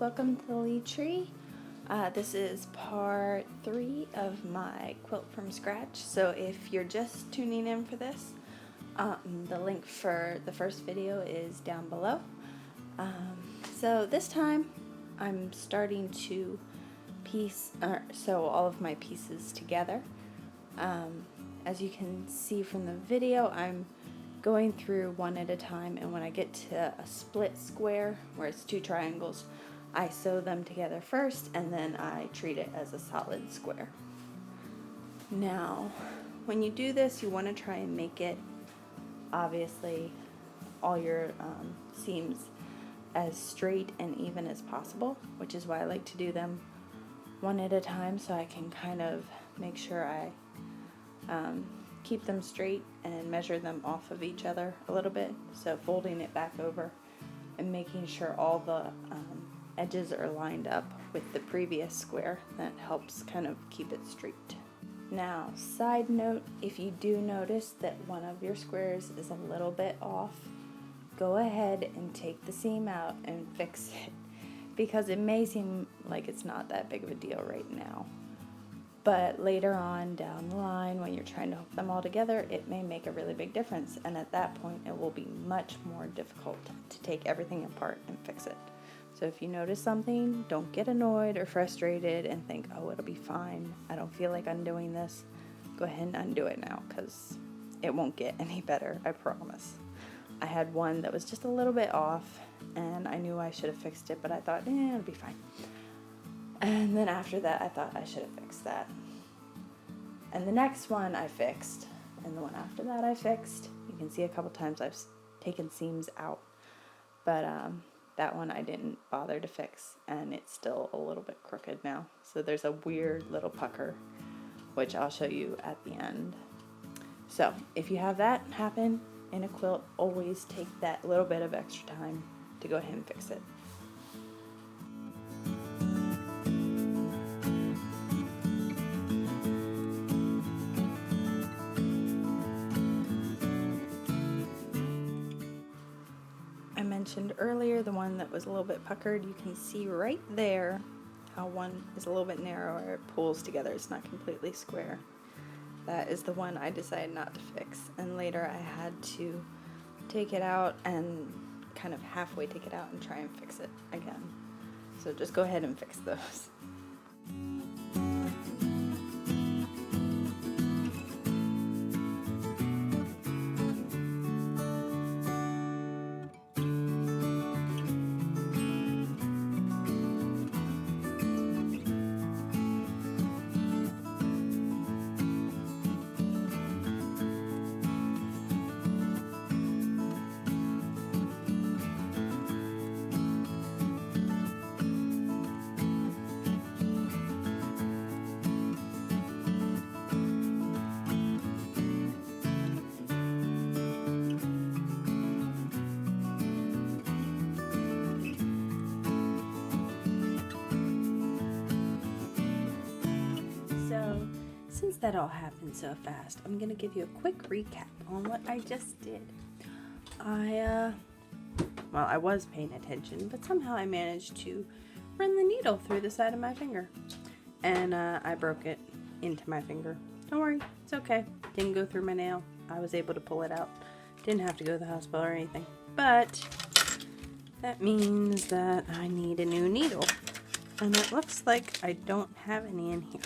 welcome to the lead tree. This is part 3 of my quilt from scratch. So if you're just tuning in for this, the link for the first video is down below. So this time I'm starting to sew all of my pieces together. As you can see from the video, I'm going through one at a time, and when I get to a split square where it's 2 triangles, I sew them together first and then I treat it as a solid square. Now when you do this, you want to try and make it, obviously, all your seams as straight and even as possible, which is why I like to do them one at a time, so I can kind of make sure I keep them straight and measure them off of each other a little bit. So folding it back over and making sure all the edges are lined up with the previous square, that helps kind of keep it straight. Now, side note, if you do notice that one of your squares is a little bit off, go ahead and take the seam out and fix it, because it may seem like it's not that big of a deal right now. But later on down the line, when you're trying to hook them all together, it may make a really big difference, and at that point it will be much more difficult to take everything apart and fix it. So if you notice something, don't get annoyed or frustrated and think, oh, it'll be fine, I don't feel like undoing this. Go ahead and undo it now, because it won't get any better, I promise. I had one that was just a little bit off, and I knew I should have fixed it, but I thought, it'll be fine. And then after that, I thought I should have fixed that. And the next one I fixed, and the one after that I fixed. You can see a couple times I've taken seams out, but that one I didn't bother to fix, and it's still a little bit crooked now. So there's a weird little pucker, which I'll show you at the end. So if you have that happen in a quilt, always take that little bit of extra time to go ahead and fix it. Mentioned earlier, the one that was a little bit puckered, you can see right there how one is a little bit narrower, it pulls together, it's not completely square. That is the one I decided not to fix, and later I had to take it out and kind of halfway take it out and try and fix it again. So just go ahead and fix those. Since that all happened so fast, I'm going to give you a quick recap on what I just did. I was paying attention, but somehow I managed to run the needle through the side of my finger. And I broke it into my finger. Don't worry, it's okay. Didn't go through my nail. I was able to pull it out. Didn't have to go to the hospital or anything. But that means that I need a new needle. And it looks like I don't have any in here.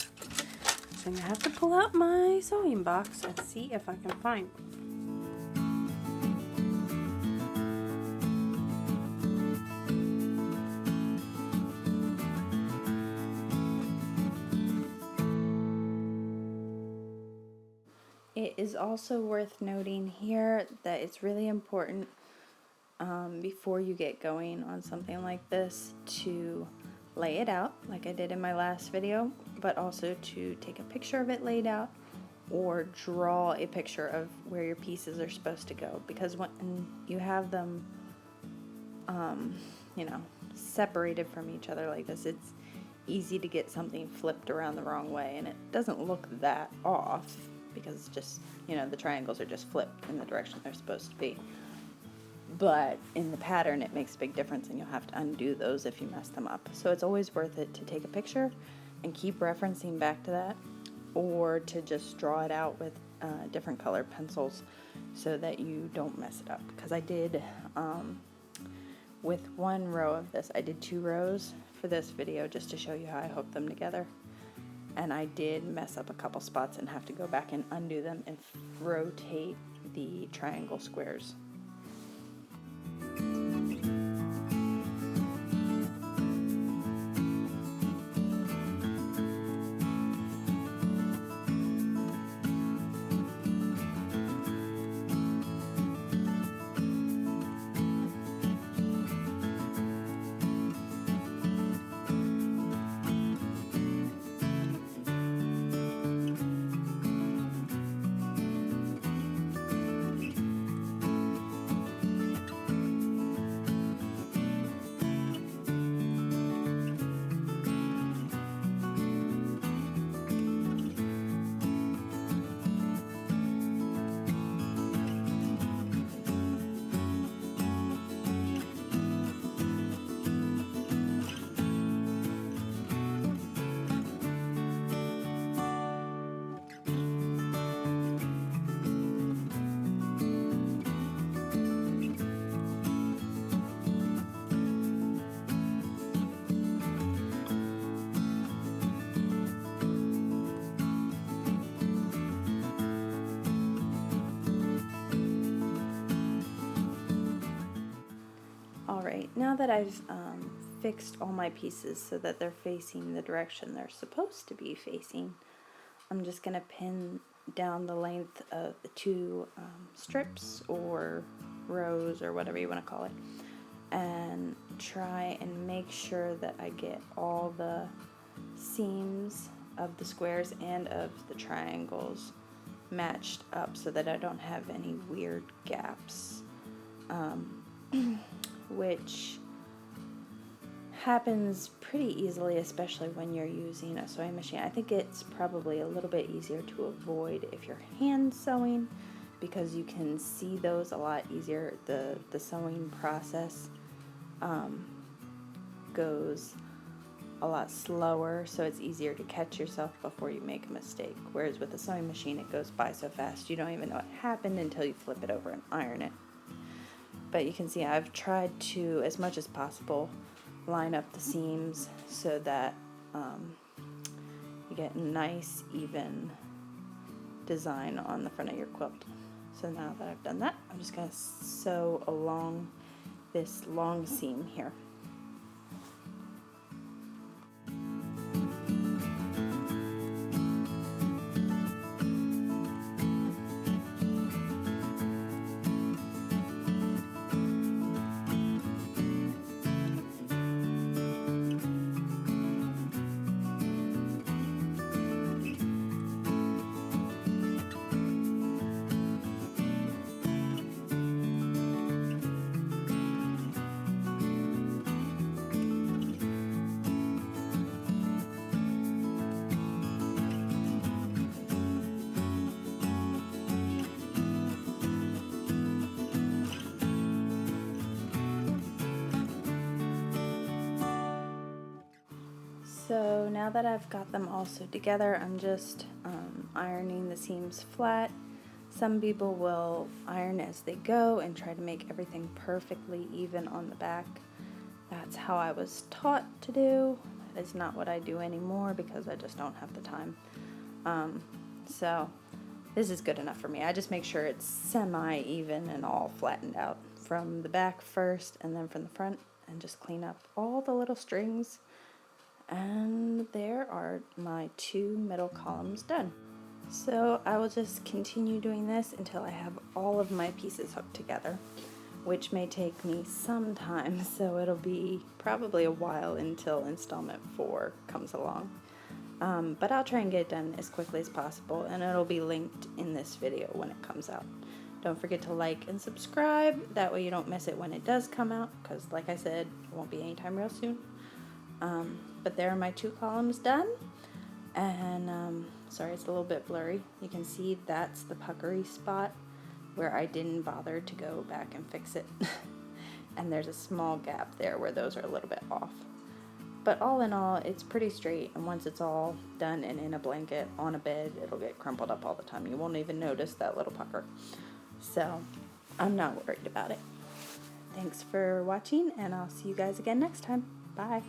I'm going to have to pull out my sewing box and see if I can find one. It is also worth noting here that it's really important before you get going on something like this to lay it out like I did in my last video, but also to take a picture of it laid out or draw a picture of where your pieces are supposed to go, because when you have them separated from each other like this, it's easy to get something flipped around the wrong way, and it doesn't look that off because it's just, the triangles are just flipped in the direction they're supposed to be. but in the pattern it makes a big difference, and you'll have to undo those if you mess them up. So it's always worth it to take a picture and keep referencing back to that, or to just draw it out with different colored pencils so that you don't mess it up. Because I did, with one row of this, I did 2 rows for this video just to show you how I hooked them together. And I did mess up a couple spots and have to go back and undo them and rotate the triangle squares. Alright, now that I've fixed all my pieces so that they're facing the direction they're supposed to be facing, I'm just going to pin down the length of the 2 strips or rows or whatever you want to call it, and try and make sure that I get all the seams of the squares and of the triangles matched up so that I don't have any weird gaps, which happens pretty easily, especially when you're using a sewing machine. I think it's probably a little bit easier to avoid if you're hand sewing, because you can see those a lot easier. The sewing process goes a lot slower, so it's easier to catch yourself before you make a mistake. Whereas with a sewing machine, it goes by so fast you don't even know what happened until you flip it over and iron it. But you can see I've tried to, as much as possible, line up the seams so that you get a nice, even design on the front of your quilt. So now that I've done that, I'm just going to sew along this long seam here. So now that I've got them all sewed together, I'm just ironing the seams flat. Some people will iron as they go and try to make everything perfectly even on the back. That's how I was taught to do. That is not what I do anymore because I just don't have the time. So this is good enough for me. I just make sure it's semi-even and all flattened out from the back first and then from the front, and just clean up all the little strings. And there are my 2 middle columns done. So I will just continue doing this until I have all of my pieces hooked together, which may take me some time, so it'll be probably a while until installment 4 comes along. But I'll try and get it done as quickly as possible, and it'll be linked in this video when it comes out. Don't forget to like and subscribe, that way you don't miss it when it does come out, because like I said, it won't be anytime real soon. But there are my 2 columns done, and sorry it's a little bit blurry. You can see that's the puckery spot where I didn't bother to go back and fix it. And there's a small gap there where those are a little bit off. But all in all, it's pretty straight, and once it's all done and in a blanket on a bed, it'll get crumpled up all the time. You won't even notice that little pucker. So I'm not worried about it. Thanks for watching, and I'll see you guys again next time. Bye.